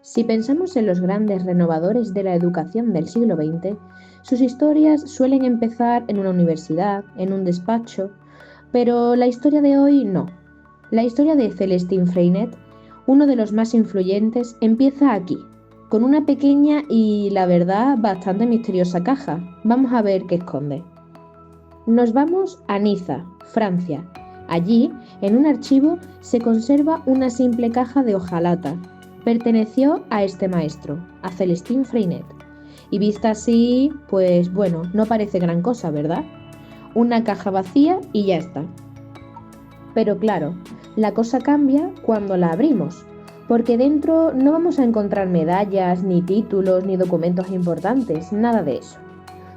Si pensamos en los grandes renovadores de la educación del siglo XX, sus historias suelen empezar en una universidad, en un despacho, pero la historia de hoy no. La historia de Celestin Freinet, uno de los más influyentes, empieza aquí, con una pequeña y, la verdad, bastante misteriosa caja. Vamos a ver qué esconde. Nos vamos a Niza, Francia. Allí, en un archivo, se conserva una simple caja de hojalata. Perteneció a este maestro, a Celestin Freinet. Y vista así, pues bueno, no parece gran cosa, ¿verdad? Una caja vacía y ya está. Pero claro, la cosa cambia cuando la abrimos, porque dentro no vamos a encontrar medallas, ni títulos, ni documentos importantes, nada de eso.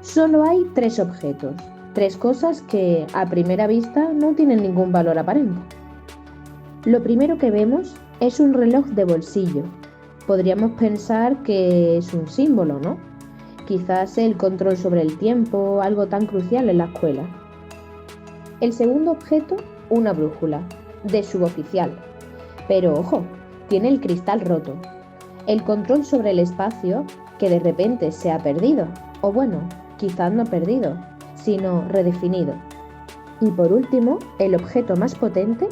Solo hay tres objetos, tres cosas que a primera vista no tienen ningún valor aparente. Lo primero que vemos es un reloj de bolsillo. Podríamos pensar que es un símbolo, ¿no? Quizás el control sobre el tiempo, algo tan crucial en la escuela. El segundo objeto, una brújula, de suboficial. Pero ojo, tiene el cristal roto. El control sobre el espacio que de repente se ha perdido. O bueno, quizás no perdido, sino redefinido. Y por último, el objeto más potente,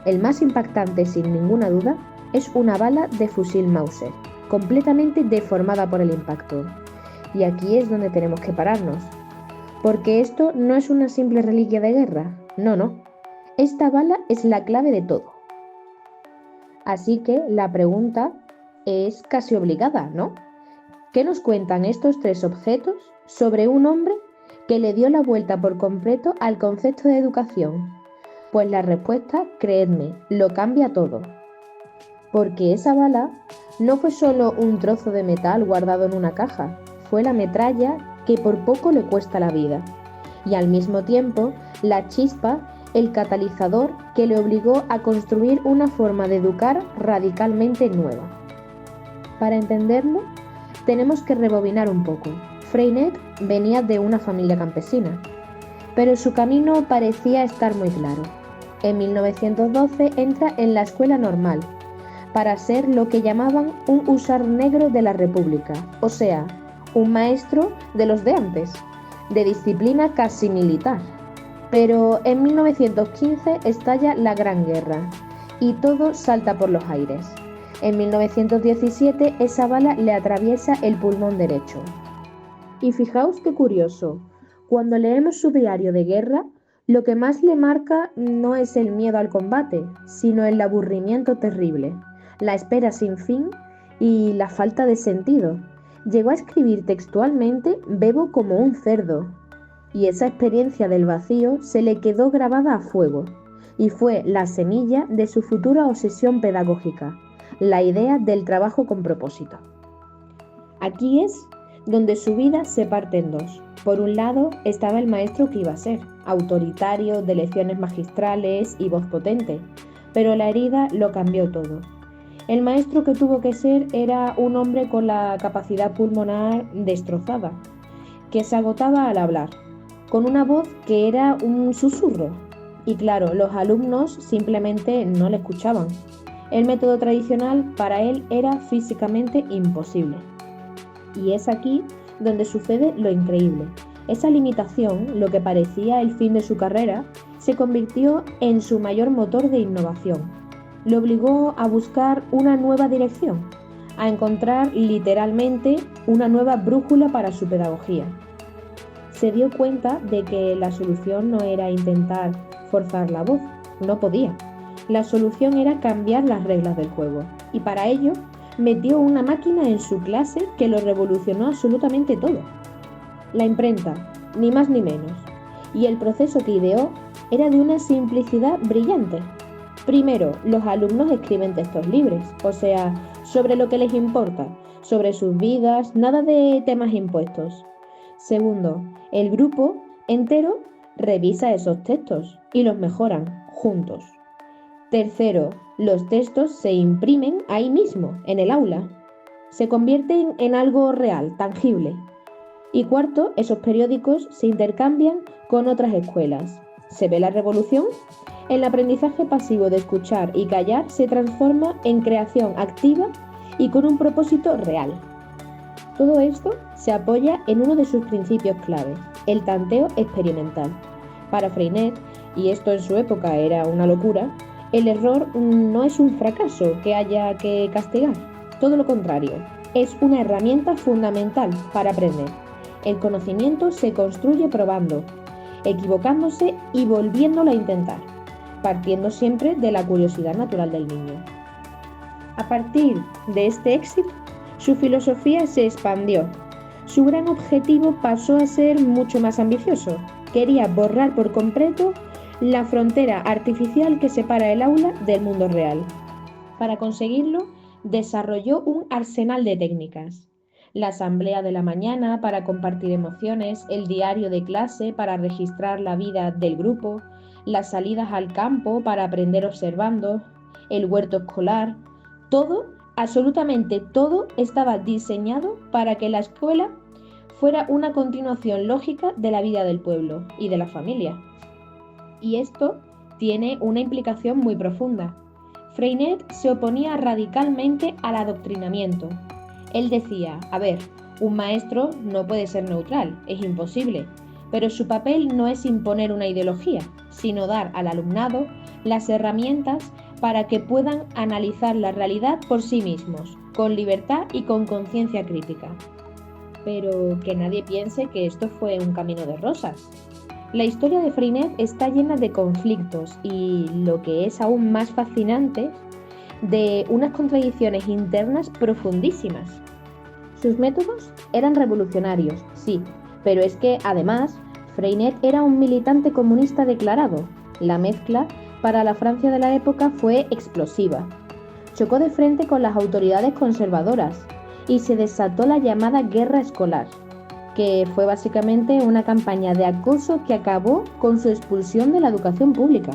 el más impactante sin ninguna duda, es una bala de fusil Mauser, completamente deformada por el impacto. Y aquí es donde tenemos que pararnos, porque esto no es una simple reliquia de guerra, no. Esta bala es la clave de todo. Así que la pregunta es casi obligada, ¿no? ¿Qué nos cuentan estos tres objetos sobre un hombre que le dio la vuelta por completo al concepto de educación? Pues la respuesta, creedme, lo cambia todo. Porque esa bala no fue solo un trozo de metal guardado en una caja, fue la metralla que por poco le cuesta la vida. Y al mismo tiempo, la chispa, el catalizador que le obligó a construir una forma de educar radicalmente nueva. Para entenderlo, tenemos que rebobinar un poco. Freinet venía de una familia campesina, pero su camino parecía estar muy claro. En 1912 entra en la escuela normal, para ser lo que llamaban un húsar negro de la República, o sea, un maestro de los de antes, de disciplina casi militar. Pero en 1915 estalla la Gran Guerra y todo salta por los aires. En 1917 esa bala le atraviesa el pulmón derecho. Y fijaos qué curioso, cuando leemos su diario de guerra, lo que más le marca no es el miedo al combate, sino el aburrimiento terrible, la espera sin fin y la falta de sentido. Llegó a escribir textualmente: bebo como un cerdo. Y esa experiencia del vacío se le quedó grabada a fuego, y fue la semilla de su futura obsesión pedagógica, la idea del trabajo con propósito. Aquí es donde su vida se parte en dos. Por un lado estaba el maestro que iba a ser, autoritario, de lecciones magistrales y voz potente, pero la herida lo cambió todo. El maestro que tuvo que ser era un hombre con la capacidad pulmonar destrozada, que se agotaba al hablar, con una voz que era un susurro. Y claro, los alumnos simplemente no le escuchaban. El método tradicional para él era físicamente imposible. Y es aquí donde sucede lo increíble. Esa limitación, lo que parecía el fin de su carrera, se convirtió en su mayor motor de innovación. Le obligó a buscar una nueva dirección, a encontrar literalmente una nueva brújula para su pedagogía. Se dio cuenta de que la solución no era intentar forzar la voz, no podía. La solución era cambiar las reglas del juego, y para ello metió una máquina en su clase que lo revolucionó absolutamente todo. La imprenta, ni más ni menos, y el proceso que ideó era de una simplicidad brillante. Primero, los alumnos escriben textos libres, o sea, sobre lo que les importa, sobre sus vidas, nada de temas impuestos. Segundo, el grupo entero revisa esos textos y los mejoran juntos. Tercero, los textos se imprimen ahí mismo, en el aula. Se convierten en algo real, tangible. Y cuarto, esos periódicos se intercambian con otras escuelas. ¿Se ve la revolución? El aprendizaje pasivo de escuchar y callar se transforma en creación activa y con un propósito real. Todo esto se apoya en uno de sus principios clave, el tanteo experimental. Para Freinet, y esto en su época era una locura, el error no es un fracaso que haya que castigar, todo lo contrario, es una herramienta fundamental para aprender. El conocimiento se construye probando, equivocándose y volviéndolo a intentar, partiendo siempre de la curiosidad natural del niño. A partir de este éxito, su filosofía se expandió. Su gran objetivo pasó a ser mucho más ambicioso. Quería borrar por completo la frontera artificial que separa el aula del mundo real. Para conseguirlo, desarrolló un arsenal de técnicas. La asamblea de la mañana para compartir emociones, el diario de clase para registrar la vida del grupo, las salidas al campo para aprender observando, el huerto escolar, todo, absolutamente todo, estaba diseñado para que la escuela fuera una continuación lógica de la vida del pueblo y de la familia. Y esto tiene una implicación muy profunda. Freinet se oponía radicalmente al adoctrinamiento. Él decía, a ver, un maestro no puede ser neutral, es imposible, pero su papel no es imponer una ideología, sino dar al alumnado las herramientas para que puedan analizar la realidad por sí mismos, con libertad y con conciencia crítica. Pero que nadie piense que esto fue un camino de rosas. La historia de Freinet está llena de conflictos y, lo que es aún más fascinante, de unas contradicciones internas profundísimas. Sus métodos eran revolucionarios, sí, pero es que además Freinet era un militante comunista declarado. La mezcla para la Francia de la época fue explosiva. Chocó de frente con las autoridades conservadoras y se desató la llamada guerra escolar, que fue básicamente una campaña de acoso que acabó con su expulsión de la educación pública.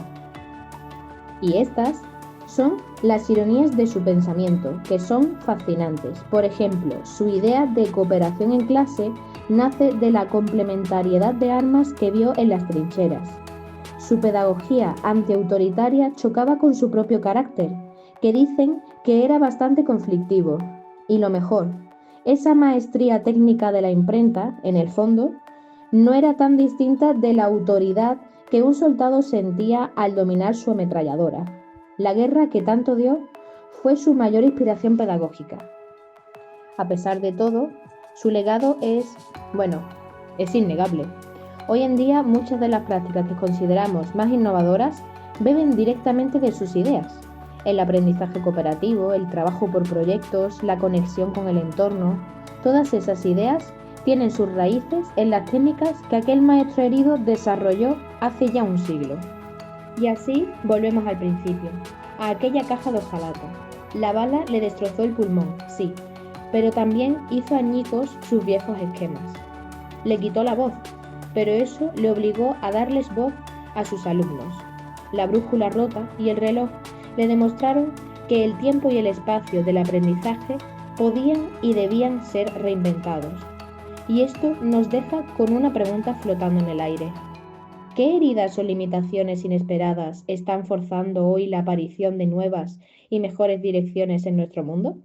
Y estas son las ironías de su pensamiento, que son fascinantes. Por ejemplo, su idea de cooperación en clase nace de la complementariedad de armas que vio en las trincheras. Su pedagogía antiautoritaria chocaba con su propio carácter, que dicen que era bastante conflictivo. Y lo mejor, esa maestría técnica de la imprenta, en el fondo, no era tan distinta de la autoridad que un soldado sentía al dominar su ametralladora. La guerra que tanto dio fue su mayor inspiración pedagógica. A pesar de todo, su legado es innegable. Hoy en día muchas de las prácticas que consideramos más innovadoras beben directamente de sus ideas. El aprendizaje cooperativo, el trabajo por proyectos, la conexión con el entorno, todas esas ideas tienen sus raíces en las técnicas que aquel maestro herido desarrolló hace ya un siglo. Y así volvemos al principio, a aquella caja de hojalata. La bala le destrozó el pulmón, sí, pero también hizo añicos sus viejos esquemas. Le quitó la voz, pero eso le obligó a darles voz a sus alumnos. La brújula rota y el reloj le demostraron que el tiempo y el espacio del aprendizaje podían y debían ser reinventados. Y esto nos deja con una pregunta flotando en el aire. ¿Qué heridas o limitaciones inesperadas están forzando hoy la aparición de nuevas y mejores direcciones en nuestro mundo?